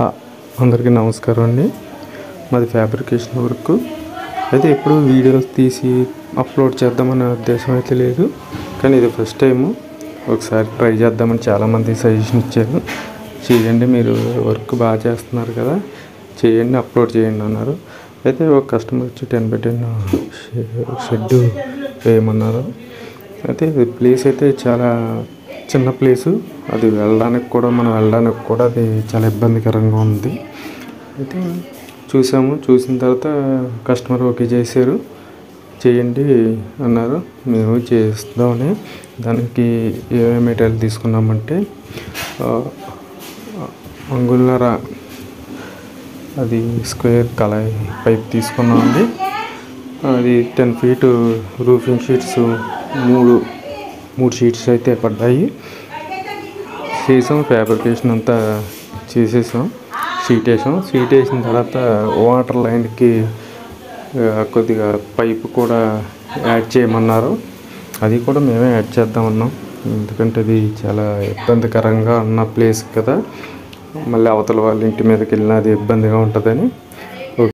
ఆ, అందరికీ నమస్కారం అండి. మాది ఫ్యాబ్రికేషన్ వర్క్. అయితే ఎప్పుడు వీడియోస్ తీసి అప్లోడ్ చేద్దామనే ఉద్దేశం అయితే లేదు, కానీ ఇది ఫస్ట్ టైము. ఒకసారి ట్రై చేద్దామని చాలామంది సజెషన్ ఇచ్చారు. చేయండి, మీరు వర్క్ బాగా చేస్తున్నారు కదా, చేయండి, అప్లోడ్ చేయండి అన్నారు. అయితే ఒక కస్టమర్ వచ్చి 10x10 షెడ్ వేయమన్నారు. అయితే ప్లేస్ అయితే చాలా చిన్న ప్లేసు, అది వెళ్ళడానికి కూడా అది చాలా ఇబ్బందికరంగా ఉంది. అయితే చూసిన తర్వాత కస్టమర్ ఓకే చేశారు, చేయండి అన్నారు. మేము చేస్తామని దానికి ఏమేమి మెటీరియల్ తీసుకున్నామంటే అంగుళన్నర అది స్క్వేర్ కళాయి పైప్ తీసుకున్నామండి. అది 10 feet రూఫింగ్ షీట్స్ మూడు షీట్స్ అయితే పడ్డాయి. ఫ్యాబ్రికేషన్ అంతా చేసేసాం. షీట్ వేసిన తర్వాత వాటర్ లైన్కి కొద్దిగా పైపు కూడా యాడ్ చేయమన్నారు. అది కూడా మేమే యాడ్ చేద్దామన్నాం, ఎందుకంటే అది చాలా ఇబ్బందికరంగా ఉన్న ప్లేస్ కదా, మళ్ళీ అవతల వాళ్ళ ఇంటి మీదకి వెళ్ళినా అది ఇబ్బందిగా ఉంటుందని